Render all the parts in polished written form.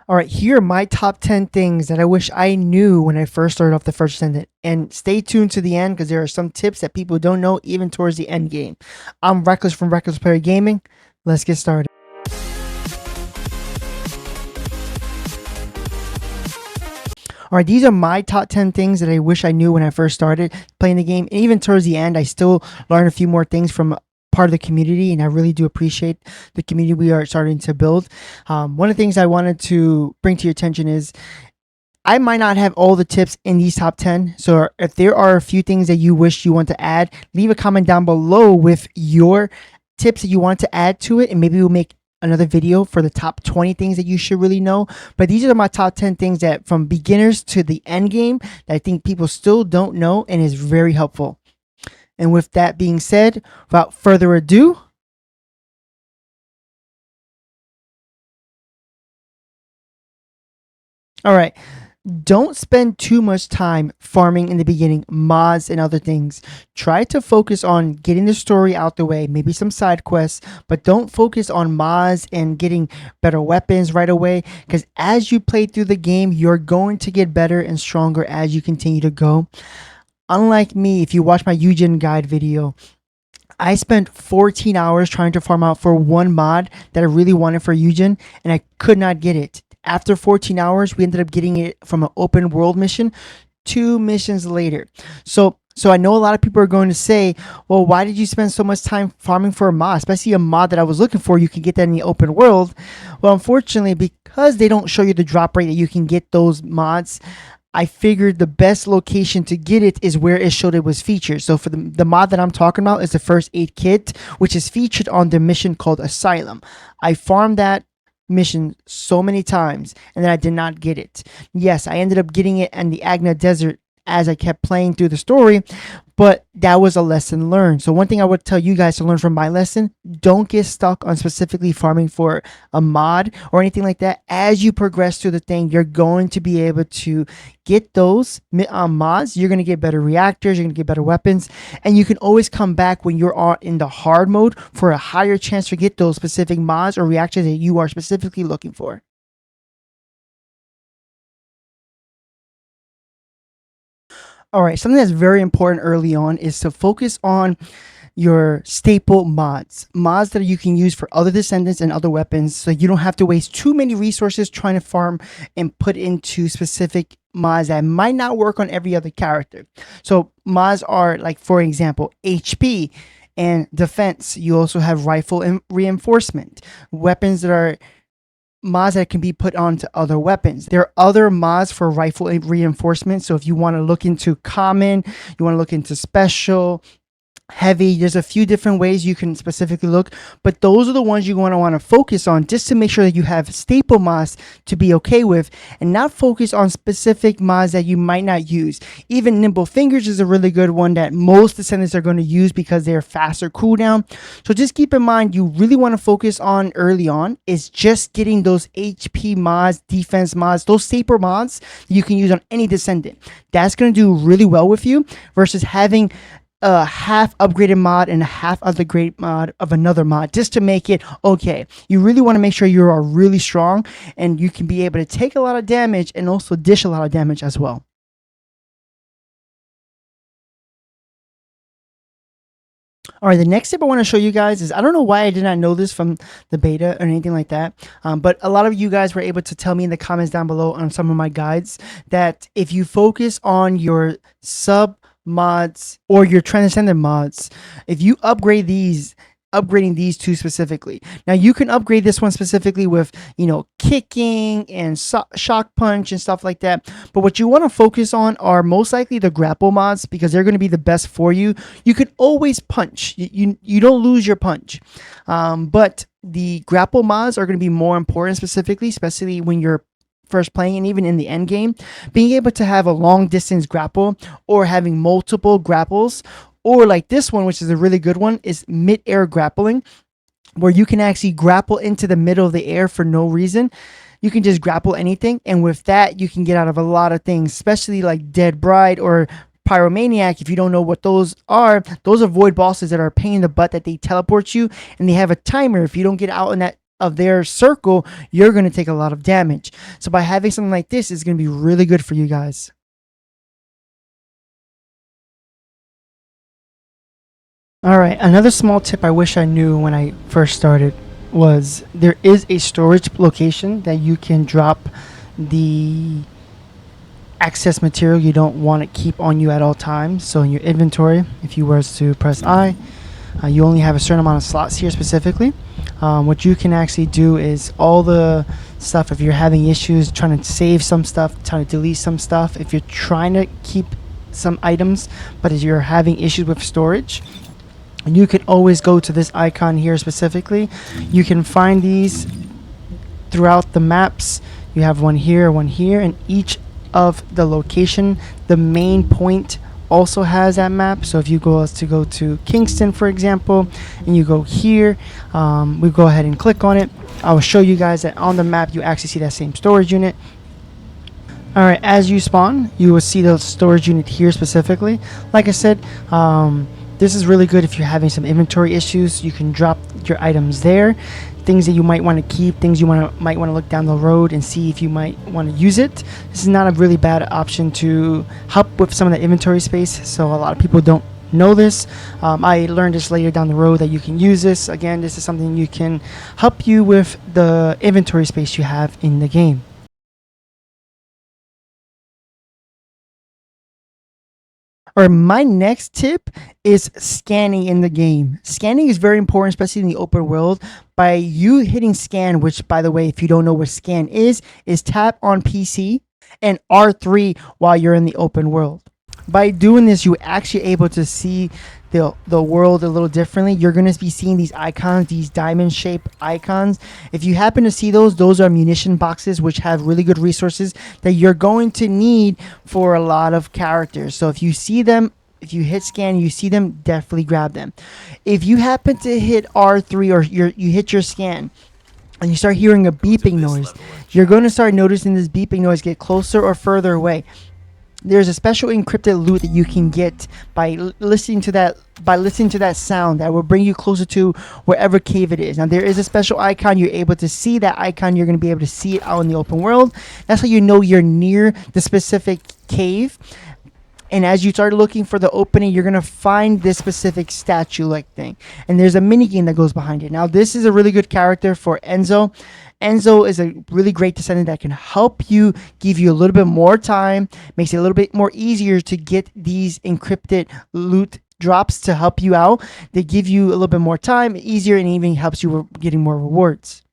All right, here are my top 10 things that I wish I knew when I first started off the First Descendant. And stay tuned to the end because there are some tips that people don't know even towards the end game. I'm Reckless from Reckless Player Gaming. Let's get started. All right, these are my top 10 things that I wish I knew when I first started playing the game. And even towards the end, I still learned a few more things from part of the community, and I really do appreciate the community we are starting to build. One of the things I wanted to bring to your attention is I might not have all the tips in these top 10. So if there are a few things that you wish you want to add, leave a comment down below with your tips that you want to add to it. And maybe we'll make another video for the top 20 things that you should really know. But these are my top 10 things that from beginners to the end game that I think people still don't know and is very helpful. And with that being said, without further ado, all right. Don't spend too much time farming in the beginning, mods and other things. Try to focus on getting the story out the way, maybe some side quests, but don't focus on mods and getting better weapons right away, because as you play through the game, you're going to get better and stronger as you continue to go. Unlike me, if you watch my Eugen guide video, I spent 14 hours trying to farm out for one mod that I really wanted for Eugen, and I could not get it. After 14 hours, we ended up getting it from an open world mission 2 missions later. So I know a lot of people are going to say, well, why did you spend so much time farming for a mod, especially a mod that I was looking for? You can get that in the open world. Well, unfortunately, because they don't show you the drop rate that you can get those mods, I figured the best location to get it is where it showed it was featured. So for the mod that I'm talking about is the first aid kit, which is featured on the mission called Asylum. I farmed that mission so many times and then I did not get it. Yes, I ended up getting it in the Agna Desert as I kept playing through the story, but that was a lesson learned. So one thing I would tell you guys to learn from my lesson: don't get stuck on specifically farming for a mod or anything like that. As you progress through the thing, you're going to be able to get those mods. You're going to get better reactors, you're going to get better weapons, and you can always come back when you're in the hard mode for a higher chance to get those specific mods or reactors that you are specifically looking for. All right, something that's very important early on is to focus on your staple mods that you can use for other descendants and other weapons, so you don't have to waste too many resources trying to farm and put into specific mods that might not work on every other character. So mods are like, for example, HP and defense. You also have rifle and reinforcement, weapons that are mods that can be put onto other weapons. There are other mods for rifle reinforcement. So if you want to look into common, you want to look into special, heavy, there's a few different ways you can specifically look, but those are the ones you want to focus on, just to make sure that you have staple mods to be okay with and not focus on specific mods that you might not use. Even Nimble Fingers is a really good one that most descendants are going to use because they're faster cooldown. So just keep in mind, you really want to focus on early on is just getting those HP mods, defense mods, those staple mods you can use on any descendant. That's going to do really well with you versus having a half upgraded mod and a half other great mod of another mod just to make it okay. You really want to make sure you are really strong and you can be able to take a lot of damage and also dish a lot of damage as well. All right, the next tip I want to show you guys is, I don't know why I did not know this from the beta or anything like that, but a lot of you guys were able to tell me in the comments down below on some of my guides that if you focus on your sub mods or your transcendent mods, if you upgrade upgrading these two specifically. Now you can upgrade this one specifically with, kicking and shock punch and stuff like that. But what you want to focus on are most likely the grapple mods, because they're going to be the best for you. You can always punch. You don't lose your punch. But the grapple mods are going to be more important specifically, especially when you're first playing and even in the end game. Being able to have a long distance grapple or having multiple grapples, or like this one, which is a really good one, is mid-air grappling, where you can actually grapple into the middle of the air for no reason. You can just grapple anything, and with that you can get out of a lot of things, especially like Dead Bride or Pyromaniac. If you don't know what those are void bosses that are a pain in the butt, that they teleport you and they have a timer. If you don't get out in that of their circle, you're going to take a lot of damage. So by having something like this, is going to be really good for you guys. All right, another small tip I wish I knew when I first started was there is a storage location that you can drop the excess material you don't want to keep on you at all times. So in your inventory, if you were to press I, you only have a certain amount of slots here specifically. What you can actually do is all the stuff, if you're having issues trying to save some stuff, trying to delete some stuff, if you're trying to keep some items but if you're having issues with storage, and you can always go to this icon here specifically. You can find these throughout the maps. You have one here, and each of the location, the main point also has that map. So if you go to Kingston, for example, and you go here, we go ahead and click on it. I will show you guys that on the map you actually see that same storage unit. All right, as you spawn, you will see the storage unit here specifically. Like I said, this is really good if you're having some inventory issues. You can drop your items there. Things that you might want to keep, things you might want to look down the road and see if you might want to use it. This is not a really bad option to help with some of the inventory space. So a lot of people don't know this. I learned this later down the road that you can use this. Again, this is something you can help you with the inventory space you have in the game. Or my next tip is scanning in the game. Scanning is very important, especially in the open world. By you hitting scan, which by the way, if you don't know what scan is tap on PC and R3 while you're in the open world. By doing this, you're actually able to see the world a little differently. You're going to be seeing these icons, these diamond shaped icons. If you happen to see those are munition boxes which have really good resources that you're going to need for a lot of characters. So if you see them, if you hit scan, you see them, definitely grab them. If you happen to hit R3 or you hit your scan and you start hearing a beeping noise, you're going to start noticing this beeping noise get closer or further away. There's a special encrypted loot that you can get by listening to that sound that will bring you closer to wherever cave it is. Now there is a special icon. You're able to see that icon. You're going to be able to see it out in the open world. That's how you know you're near the specific cave. And as you start looking for the opening, you're going to find this specific statue-like thing. And there's a mini game that goes behind it. Now, this is a really good character for Enzo. Enzo is a really great descendant that can help you, give you a little bit more time, makes it a little bit more easier to get these encrypted loot drops to help you out. They give you a little bit more time, easier, and even helps you with getting more rewards.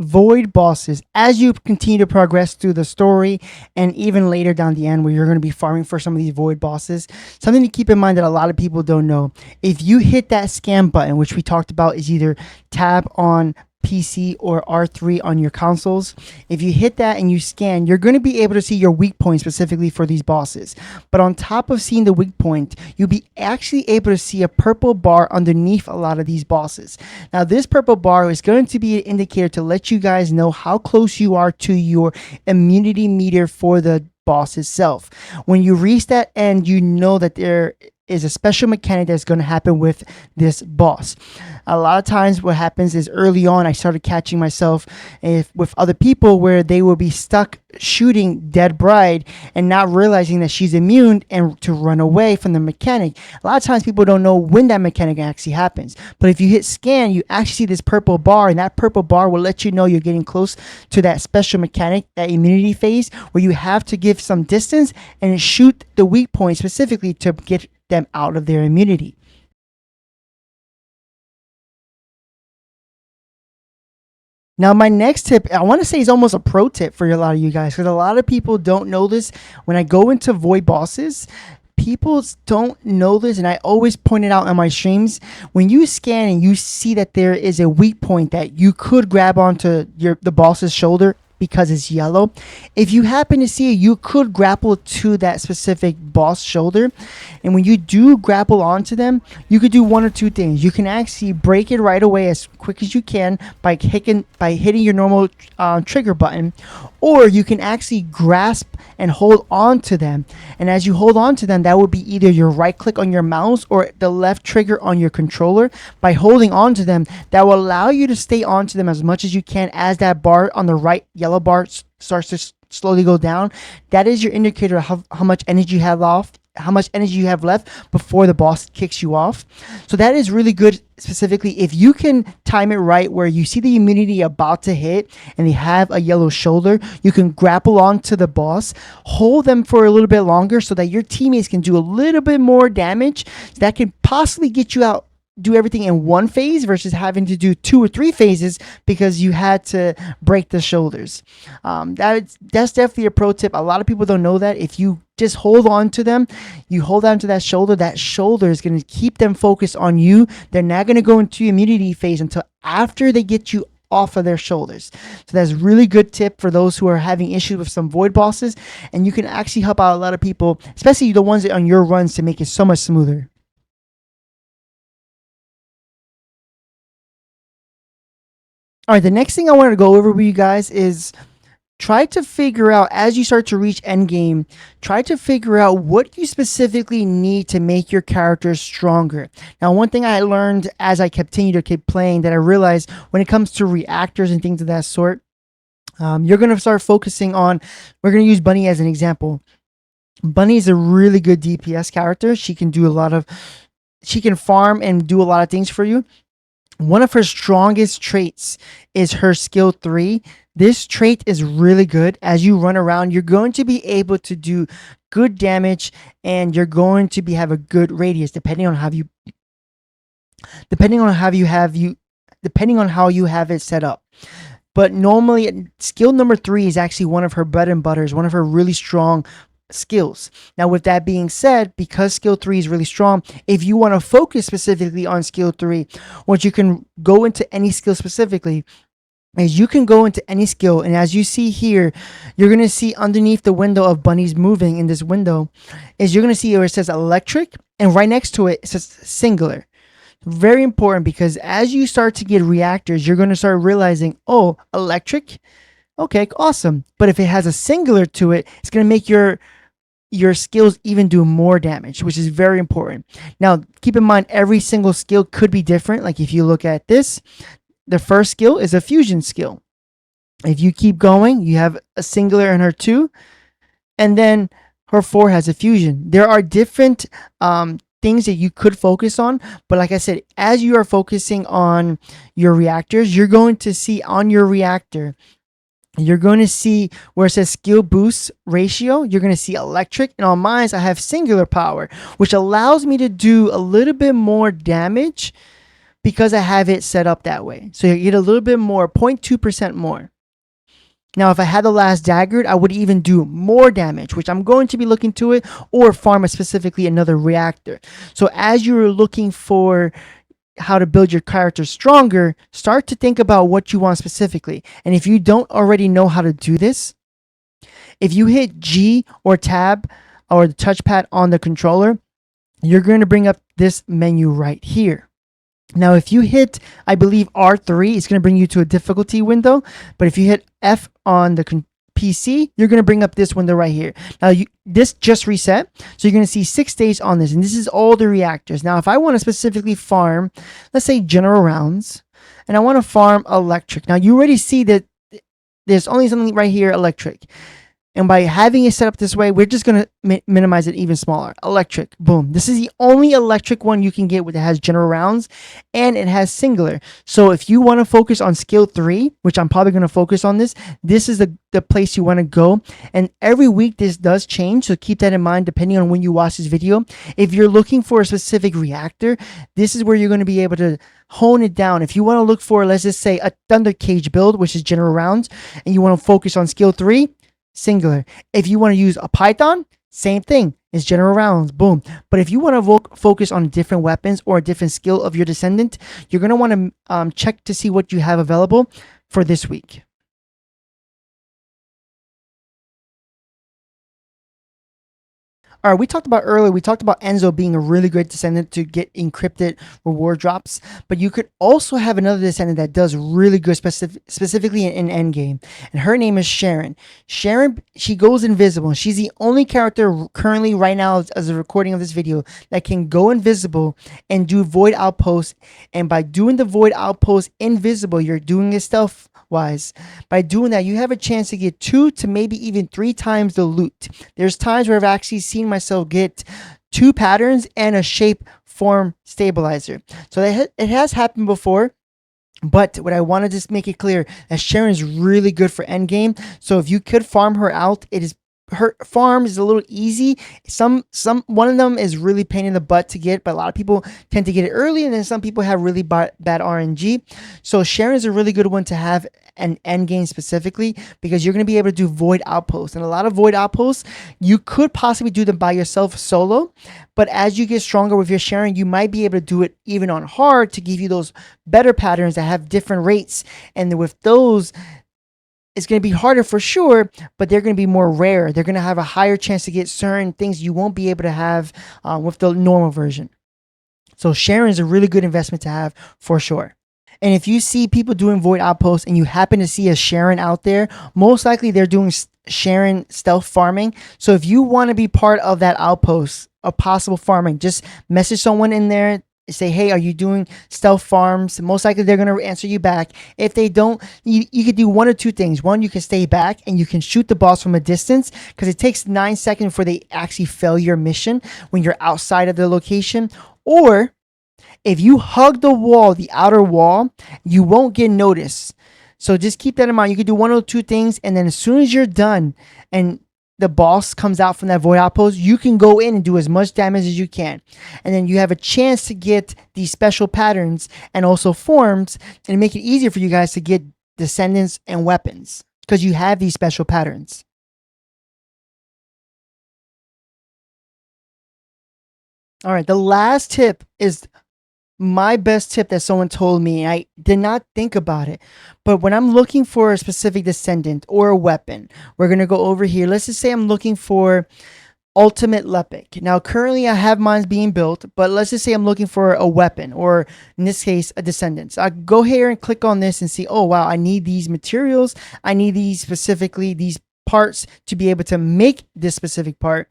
Void bosses. As you continue to progress through the story and even later down the end where you're going to be farming for some of these void bosses, something to keep in mind that a lot of people don't know: if you hit that scan button, which we talked about is either tab on PC or R3 on your consoles, if you hit that and you scan, you're going to be able to see your weak point specifically for these bosses. But on top of seeing the weak point, you'll be actually able to see a purple bar underneath a lot of these bosses. Now this purple bar is going to be an indicator to let you guys know how close you are to your immunity meter for the boss itself. When you reach that end, you know that there is a special mechanic that's going to happen with this boss. A lot of times what happens is early on I started catching myself with other people where they will be stuck shooting Dead Bride and not realizing that she's immune and to run away from the mechanic. A lot of times people don't know when that mechanic actually happens. But if you hit scan, you actually see this purple bar, and that purple bar will let you know you're getting close to that special mechanic, that immunity phase, where you have to give some distance and shoot the weak point specifically to get them out of their immunity. Now, my next tip, I want to say, is almost a pro tip for a lot of you guys, because a lot of people don't know this. When I go into void bosses, people don't know this, and I always point it out on my streams. When you scan and you see that there is a weak point that you could grab onto the boss's shoulder because it's yellow. If you happen to see it, you could grapple to that specific boss shoulder. And when you do grapple onto them, you could do one or two things. You can actually break it right away as quick as you can by hitting your normal trigger button, or you can actually grasp and hold on to them. And as you hold on to them, that would be either your right click on your mouse or the left trigger on your controller. By holding on to them, that will allow you to stay onto them as much as you can as that bar on the right, yellow bar, starts to slowly go down. That is your indicator of how much energy you have off, how much energy you have left before the boss kicks you off. So that is really good, specifically if you can time it right where you see the immunity about to hit and they have a yellow shoulder. You can grapple onto the boss, hold them for a little bit longer so that your teammates can do a little bit more damage. That can possibly get you out, do everything in one phase versus having to do 2 or 3 phases because you had to break the shoulders. That's definitely a pro tip. A lot of people don't know that. If you just hold on to them, you hold on to that shoulder is going to keep them focused on you. They're not going to go into immunity phase until after they get you off of their shoulders. So that's a really good tip for those who are having issues with some void bosses, and you can actually help out a lot of people, especially the ones that on your runs, to make it so much smoother. All right, the next thing I wanted to go over with you guys is try to figure out, as you start to reach endgame, try to figure out what you specifically need to make your character stronger. Now, one thing I learned as I continued to keep playing that I realized when it comes to reactors and things of that sort, you're going to start focusing on, we're going to use Bunny as an example. Bunny is a really good DPS character. She can do she can farm and do a lot of things for you. One of her strongest traits is her skill 3. This trait is really good. As you run around, you're going to be able to do good damage, and you're going to have a good radius depending on how you have it set up. But normally, skill number 3 is actually one of her bread and butters, one of her really strong skills. Now, with that being said, because skill 3 is really strong, if you want to focus specifically on skill 3, what you can go into any skill specifically is you can go into any skill, and as you see here, you're going to see underneath the window of Bunny's moving in this window, is you're going to see where it says electric, and right next to it says singular. Very important, because as you start to get reactors, you're going to start realizing, oh, electric, okay, awesome. But if it has a singular to it, it's going to make your skills even do more damage, which is very important. Now, keep in mind, every single skill could be different. Like if you look at this, the first skill is a fusion skill. If you keep going, you have a singular in her 2, and then her 4 has a fusion. There are different things that you could focus on, but like I said, as you are focusing on your reactors, you're going to see on your reactor, you're going to see where it says skill boost ratio, you're going to see electric, and on mine I have singular power, which allows me to do a little bit more damage because I have it set up that way. So you get a little bit more, 0.2% more. Now, if I had the last daggered, I would even do more damage, which I'm going to be looking to it, or farm specifically another reactor. So as you're looking for how to build your character stronger, start to think about what you want specifically. And if you don't already know how to do this, if you hit G or tab or the touchpad on the controller, you're going to bring up this menu right here. Now, if you hit, I believe, R3, it's going to bring you to a difficulty window. But if you hit F on the PC, you're going to bring up this window right here. Now, this just reset. So you're going to see 6 days on this. And this is all the reactors. Now, if I want to specifically farm, let's say general rounds, and I want to farm electric. Now, you already see that there's only something right here, electric. And by having it set up this way, we're just going to minimize it even smaller. Electric, boom. This is the only electric one you can get that has general rounds, and it has singular. So if you want to focus on skill 3, which I'm probably going to focus on this is the place you want to go. And every week this does change, so keep that in mind depending on when you watch this video. If you're looking for a specific reactor, this is where you're going to be able to hone it down. If you want to look for, let's just say, a Thunder Cage build, which is general rounds, and you want to focus on skill 3, singular. If you want to use a Python, same thing. It's general rounds, boom. But if you want to focus on different weapons or a different skill of your descendant, you're going to want to check to see what you have available for this week. All right, we talked about earlier, we talked about Enzo being a really great descendant to get encrypted reward drops, but you could also have another descendant that does really good specifically in endgame. And her name is Sharon. Sharon, she goes invisible. She's the only character currently right now as a recording of this video that can go invisible and do void outposts. And by doing the void outpost invisible, you're doing it stealth wise. By doing that, you have a chance to get 2 to maybe even 3 times the loot. There's times where I've actually seen myself get 2 patterns and a shape form stabilizer. So it has happened before. But what I want to just make it clear that Sharon is really good for endgame. So if you could farm her out, it is her farm is a little easy. One of them is really pain in the butt to get, but a lot of people tend to get it early, and then some people have really bad RNG. So Sharon is a really good one to have an end game specifically, because you're going to be able to do void outposts, and a lot of void outposts you could possibly do them by yourself solo, but as you get stronger with your Sharon, you might be able to do it even on hard to give you those better patterns that have different rates, and with those it's going to be harder for sure, but they're going to be more rare. They're going to have a higher chance to get certain things you won't be able to have with the normal version. So Sharon is a really good investment to have for sure. And if you see people doing void outposts and you happen to see a Sharon out there, most likely they're doing Sharon stealth farming. So if you want to be part of that outpost of possible farming, just message someone in there. Say, hey, are you doing stealth farms? Most likely they're going to answer you back. If they don't, you could do one or two things. One, you can stay back and you can shoot the boss from a distance, because it takes 9 seconds before they actually fail your mission when you're outside of the location. Or if you hug the wall, the outer wall, you won't get noticed. So just keep that in mind. You could do one or two things, and then as soon as you're done and the boss comes out from that void outpost, you can go in and do as much damage as you can. And then you have a chance to get these special patterns and also forms, and make it easier for you guys to get descendants and weapons, because you have these special patterns. All right, the last tip is my best tip that someone told me. I did not think about it, but when I'm looking for a specific descendant or a weapon, we're going to go over here. Let's just say I'm looking for ultimate lepic. Now currently I have mine being built, but let's just say I'm looking for a weapon, or in this case a descendant. So I go here and click on this and see, oh wow, I need these materials, I need these specifically these parts to be able to make this specific part.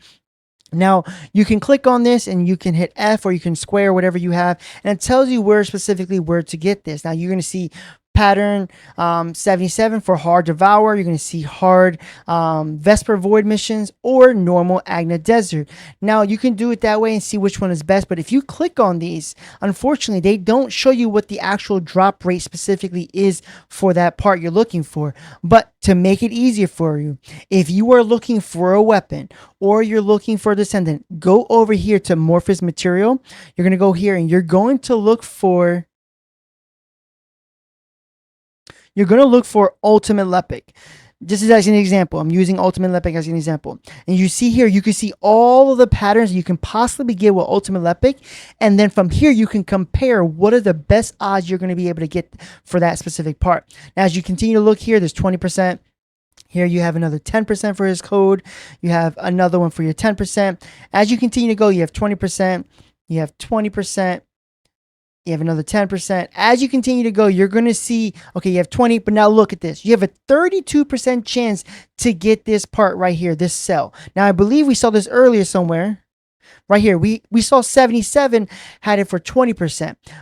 Now you can click on this and you can hit F, or you can square whatever you have, and it tells you where specifically where to get this. Now you're going to see pattern 77 for hard devour. You're going to see hard Vesper void missions, or normal Agna desert. Now you can do it that way and see which one is best, but if you click on these, unfortunately they don't show you what the actual drop rate specifically is for that part you're looking for. But to make it easier for you, if you are looking for a weapon or you're looking for a descendant, go over here to Morphous material. You're going to go here and you're going to look for ultimate lepic. This is as an example. I'm using ultimate lepic as an example. And you see here, you can see all of the patterns you can possibly get with ultimate lepic. And then from here, you can compare what are the best odds you're going to be able to get for that specific part. Now, as you continue to look here, there's 20%. Here you have another 10% for his code. You have another one for your 10%. As you continue to go, you have 20%. You have 20%. You have another 10%. As you continue to go, you're going to see, okay, you have 20, but now look at this. You have a 32% chance to get this part right here, this cell. Now, I believe we saw this earlier somewhere. Right here, we saw 77 had it for 20.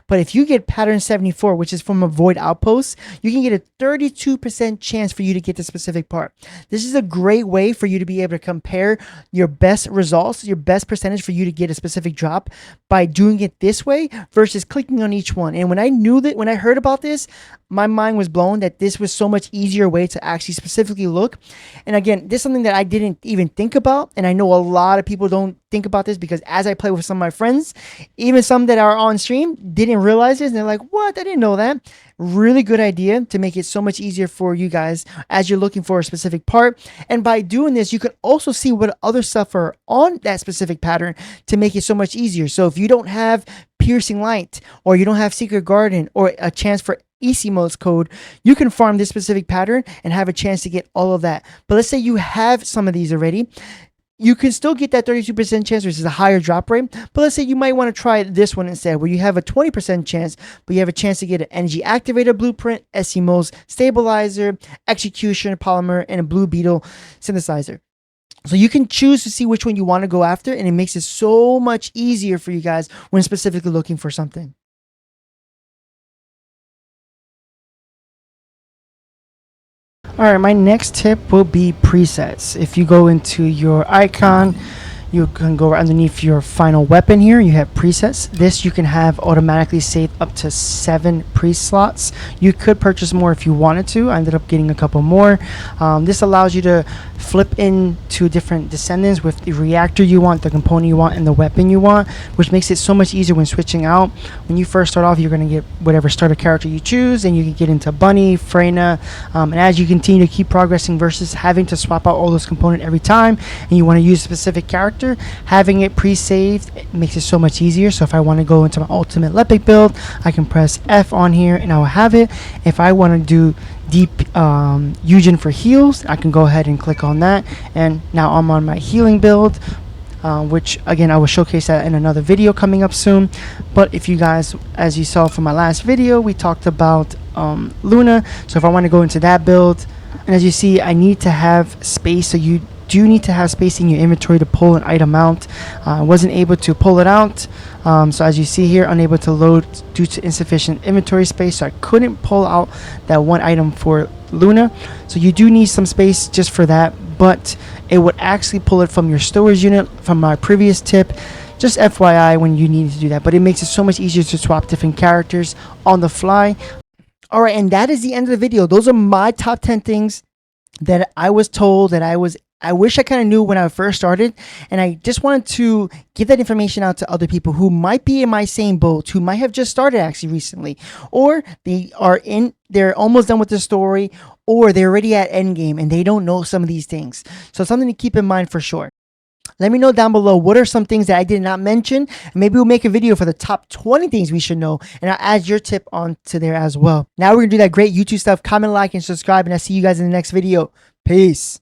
But if you get pattern 74, which is from a void outpost, you can get a 32% chance for you to get the specific part. This is a great way for you to be able to compare your best results, your best percentage for you to get a specific drop by doing it this way versus clicking on each one. And when I heard about this, my mind was blown that this was so much easier way to actually specifically look. And again, this is something that I didn't even think about. And I know a lot of people don't think about this, because as I play with some of my friends, even some that are on stream didn't realize this. And they're like, what? I didn't know that. Really good idea to make it so much easier for you guys as you're looking for a specific part. And by doing this, you can also see what other stuff are on that specific pattern to make it so much easier. So if you don't have piercing light, or you don't have secret garden, or a chance for Easy code, you can farm this specific pattern and have a chance to get all of that. But let's say you have some of these already. you can still get that 32% chance, which is a higher drop rate. But let's say you might want to try this one instead, where you have a 20% chance, but you have a chance to get an energy activator blueprint, SCMOS stabilizer, execution polymer, and a blue beetle synthesizer. So you can choose to see which one you want to go after, and it makes it so much easier for you guys when specifically looking for something. All right, my next tip will be presets. If you go into your icon, you can go underneath your final weapon here. You have presets. This you can have automatically saved up to 7 pre-slots. You could purchase more if you wanted to. I ended up getting a couple more. This allows you to flip into different descendants with the reactor you want, the component you want, and the weapon you want, which makes it so much easier when switching out. When you first start off, you're going to get whatever starter character you choose, and you can get into Bunny, Freyna, and as you continue to keep progressing versus having to swap out all those components every time, and you want to use a specific character, having it pre-saved makes it so much easier. So if I want to go into my ultimate Lepic build, I can press F on here and I will have it. If I want to do deep Eugen for heals, I can go ahead and click on that, and now I'm on my healing build, which again I will showcase that in another video coming up soon. But if you guys, as you saw from my last video, we talked about Luna. So if I want to go into that build, and as you see, I need to have space, so you do need to have space in your inventory to pull an item out. I wasn't able to pull it out, so as you see here, unable to load due to insufficient inventory space, so I couldn't pull out that one item for Luna. So you do need some space just for that, but it would actually pull it from your storage unit from my previous tip. Just FYI when you need to do that, but it makes it so much easier to swap different characters on the fly. All right, and that is the end of the video. Those are my top 10 things that I was told that I wish I kind of knew when I first started, and I just wanted to give that information out to other people who might be in my same boat, who might have just started actually recently, or they're almost done with the story, or they're already at endgame and they don't know some of these things. So something to keep in mind for sure. Let me know down below what are some things that I did not mention, and maybe we'll make a video for the top 20 things we should know, and I'll add your tip onto there as well. Now we're gonna do that great YouTube stuff. Comment, like, and subscribe, and I'll see you guys in the next video. Peace.